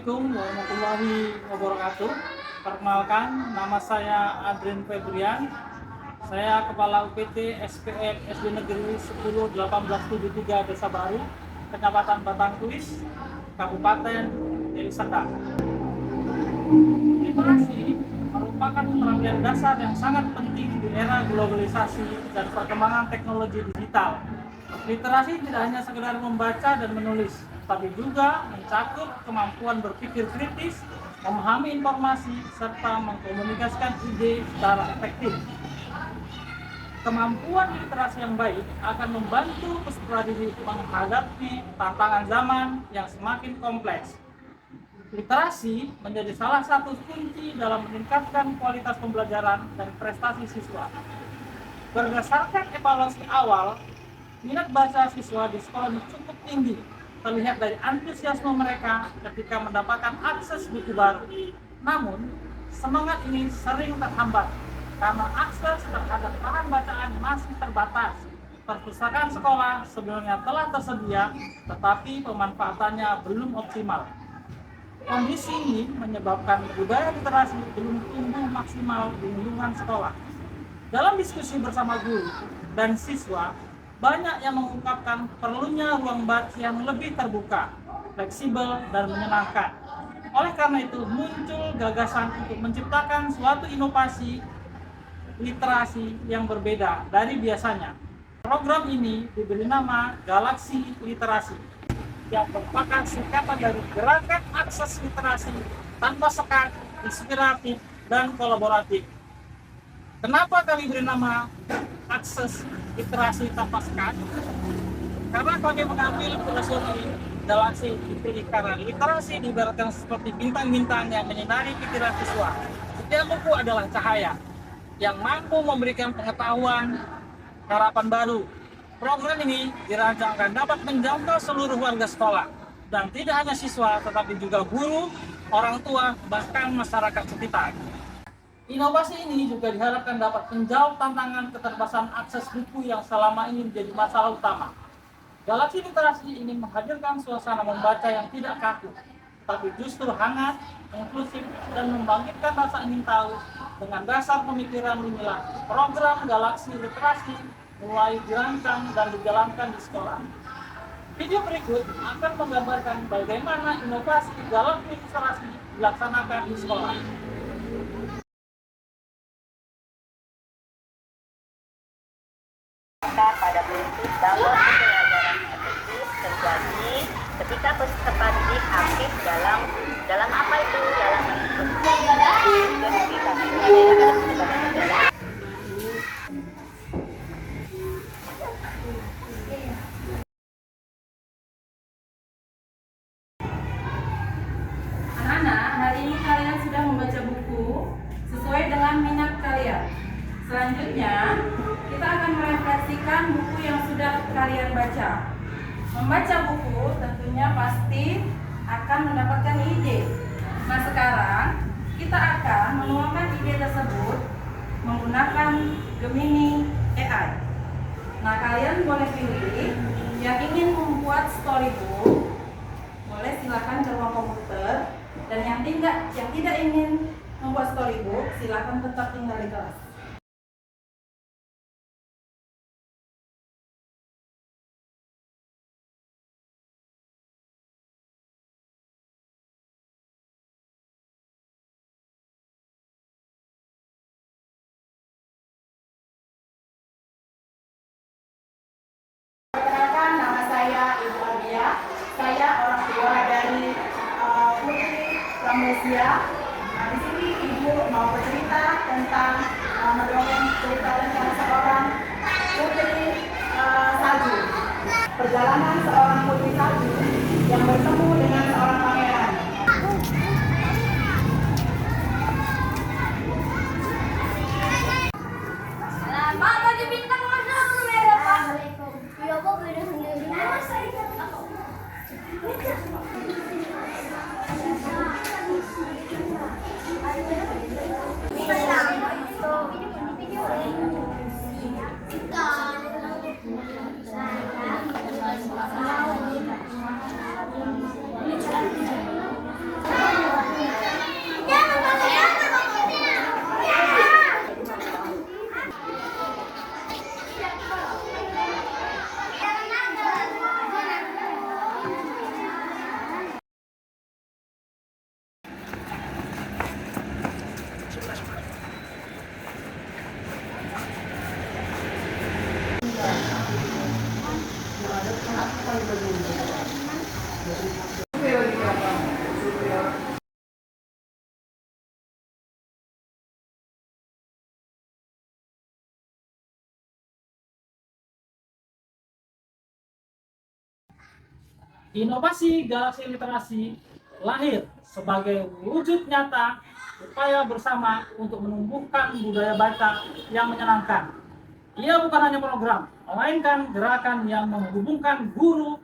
Assalamualaikum warahmatullahi wabarakatuh. Perkenalkan, nama saya Adrian Febrian. Saya Kepala UPT SPM SD Negeri 10 1873 Desa Baru, Kecamatan Batangtulis, Kabupaten Deli Serdang. Literasi merupakan keterampilan dasar yang sangat penting di era globalisasi dan perkembangan teknologi digital. Literasi tidak hanya sekedar membaca dan menulis, tapi juga mencakup kemampuan berpikir kritis, memahami informasi, serta mengkomunikasikan ide secara efektif. Kemampuan literasi yang baik akan membantu peserta didik menghadapi tantangan zaman yang semakin kompleks. Literasi menjadi salah satu kunci dalam meningkatkan kualitas pembelajaran dan prestasi siswa. Berdasarkan evaluasi awal, minat baca siswa di sekolah cukup tinggi, terlihat dari antusiasme mereka ketika mendapatkan akses buku baru. Namun, semangat ini sering terhambat karena akses terhadap bahan bacaan masih terbatas. Perpustakaan sekolah sebenarnya telah tersedia, tetapi pemanfaatannya belum optimal. Kondisi ini menyebabkan budaya literasi belum tumbuh maksimal di lingkungan sekolah. Dalam diskusi bersama guru dan siswa, banyak yang mengungkapkan perlunya ruang baca yang lebih terbuka, fleksibel, dan menyenangkan. Oleh karena itu, muncul gagasan untuk menciptakan suatu inovasi literasi yang berbeda dari biasanya. Program ini diberi nama Galaksi Literasi, yang merupakan singkatan dari Gerakan Akses Literasi Tanpa Sekat, Inspiratif, dan Kolaboratif. Kenapa kami beri nama Akses Literasi Tanpa Sekat? Karena kami mengambil filosofi Galaksi dipilih karena literasi diibaratkan seperti bintang-bintang yang menyinari pikiran siswa. Setiap buku adalah cahaya yang mampu memberikan pengetahuan, harapan baru. Program ini dirancang agar dapat menjangkau seluruh warga sekolah, dan tidak hanya siswa, tetapi juga guru, orang tua, bahkan masyarakat sekitar. Inovasi ini juga diharapkan dapat menjawab tantangan keterbatasan akses buku yang selama ini menjadi masalah utama. Galaksi Literasi ini menghadirkan suasana membaca yang tidak kaku, tapi justru hangat, inklusif, dan membangkitkan rasa ingin tahu. Dengan dasar pemikiran inilah program Galaksi Literasi mulai dirancang dan dijalankan di sekolah. Video berikut akan menggambarkan bagaimana inovasi Galaksi Literasi dilaksanakan di sekolah. Pada prinsip bahwa pembelajaran efektif terjadi ketika peserta didik aktif dalam apa itu dalam Anak-anak, hari ini kalian sudah membaca buku sesuai dengan minat kalian. Selanjutnya, kita akan merefleksikan buku yang sudah kalian baca. Membaca buku tentunya pasti akan mendapatkan ide. Nah, sekarang kita akan menuangkan ide tersebut menggunakan Gemini AI. Nah, kalian boleh pilih yang ingin membuat storybook, boleh silakan ke ruang komputer, dan yang tidak ingin membuat storybook, silakan tetap tinggal di kelas. Perkenalkan, nama saya Ibu Arbia. Saya orang tua dari Putri Pramusia. Nah, di sini Ibu mau bercerita tentang mendongeng cerita tentang seorang putri salju. Perjalanan seorang putri salju yang bertemu dengan seorang pangeran. Pak, bagi bintang mana merah, Pak? Iya, Pak, beda sendiri. Inovasi Galaksi Literasi lahir sebagai wujud nyata upaya bersama untuk menumbuhkan budaya baca yang menyenangkan. Ia bukan hanya program, melainkan gerakan yang menghubungkan guru,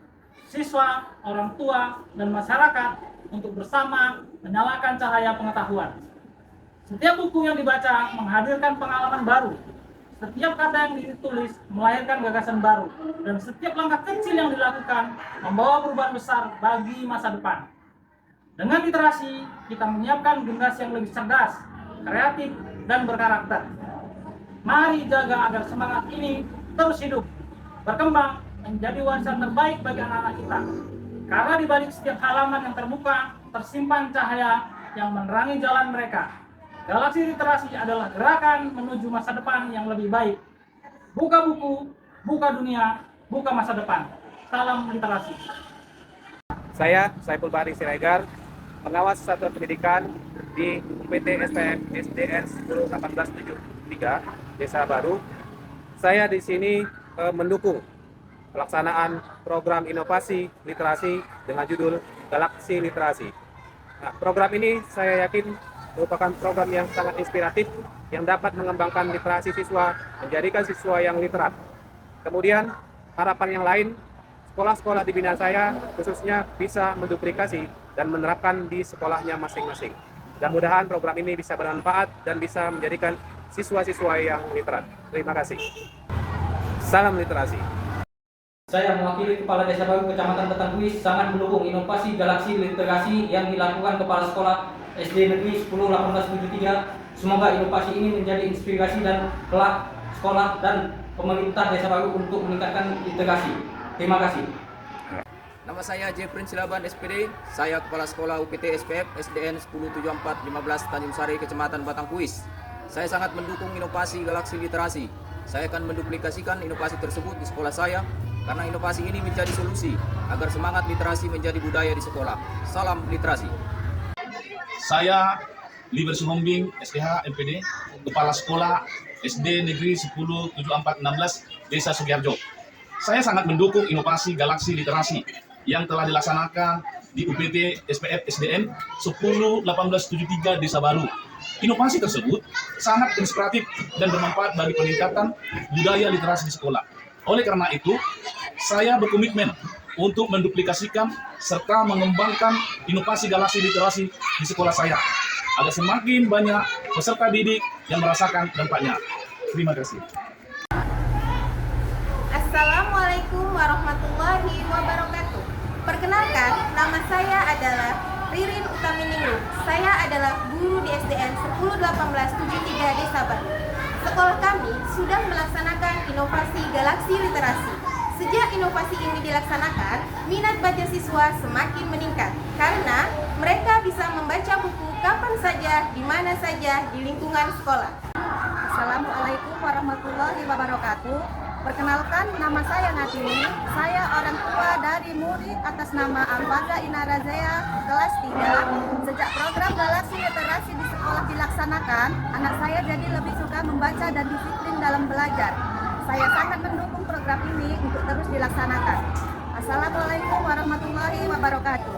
siswa, orang tua, dan masyarakat untuk bersama menyalakan cahaya pengetahuan. Setiap buku yang dibaca menghadirkan pengalaman baru. Setiap kata yang ditulis melahirkan gagasan baru, dan setiap langkah kecil yang dilakukan membawa perubahan besar bagi masa depan. Dengan literasi, kita menyiapkan generasi yang lebih cerdas, kreatif, dan berkarakter. Mari jaga agar semangat ini terus hidup, berkembang, menjadi warisan terbaik bagi anak-anak kita. Karena di balik setiap halaman yang terbuka, tersimpan cahaya yang menerangi jalan mereka. Galaksi Literasi adalah gerakan menuju masa depan yang lebih baik. Buka buku, buka dunia, buka masa depan. Salam literasi. Saya Saiful Bahri Siregar, pengawas satuan pendidikan di UPT SPM SDN 101873 Desa Baru. Saya di sini mendukung pelaksanaan program inovasi literasi dengan judul Galaksi Literasi. Nah, program ini saya yakin merupakan program yang sangat inspiratif yang dapat mengembangkan literasi siswa, menjadikan siswa yang literat. Kemudian harapan yang lain, sekolah-sekolah di binaan saya khususnya bisa menduplikasi dan menerapkan di sekolahnya masing-masing. Mudah-mudahan program ini bisa bermanfaat dan bisa menjadikan siswa-siswa yang literat. Terima kasih. Salam literasi. Saya mewakili Kepala Desa Baru Kecamatan Batangkuis sangat mendukung inovasi Galaksi Literasi yang dilakukan Kepala Sekolah SD Negeri 101873. Semoga inovasi ini menjadi inspirasi dan kelak sekolah dan pemerintah Desa Baru untuk meningkatkan literasi. Terima kasih. Nama saya Jeprin Silaban SPD, saya Kepala Sekolah UPT SPF SDN 107415 Tanjung Sari, Kecamatan Batangkuis. Saya sangat mendukung inovasi Galaksi Literasi. Saya akan menduplikasikan inovasi tersebut di sekolah saya, karena inovasi ini menjadi solusi agar semangat literasi menjadi budaya di sekolah. Salam literasi. Saya Liber Suhombing, STH, MPD, Kepala Sekolah SD Negeri 107416 Desa Sugiharjo. Saya sangat mendukung inovasi Galaksi Literasi yang telah dilaksanakan di UPT SPF SDN 101873 Desa Baru. Inovasi tersebut sangat inspiratif dan bermanfaat bagi peningkatan budaya literasi di sekolah. Oleh karena itu, saya berkomitmen untuk menduplikasikan serta mengembangkan inovasi Galaksi Literasi di sekolah saya, agar semakin banyak peserta didik yang merasakan dampaknya. Terima kasih. Assalamualaikum warahmatullahi wabarakatuh. Perkenalkan, nama saya adalah Ririn Utaminingrum. Saya adalah guru di SDN 101873 Desa Baru. Sekolah kami sudah melaksanakan inovasi Galaksi Literasi. Sejak inovasi ini dilaksanakan, minat baca siswa semakin meningkat karena mereka bisa membaca buku kapan saja, di mana saja, di lingkungan sekolah. Assalamualaikum warahmatullahi wabarakatuh. Perkenalkan, nama saya Natini. Saya orang tua dari murid atas nama Alfaza Inarazea kelas 3. Sejak program Galaksi Literasi di sekolah dilaksanakan, anak saya jadi lebih suka membaca dan disiplin dalam belajar. Saya sangat mendukung program ini untuk terus dilaksanakan. Assalamualaikum warahmatullahi wabarakatuh.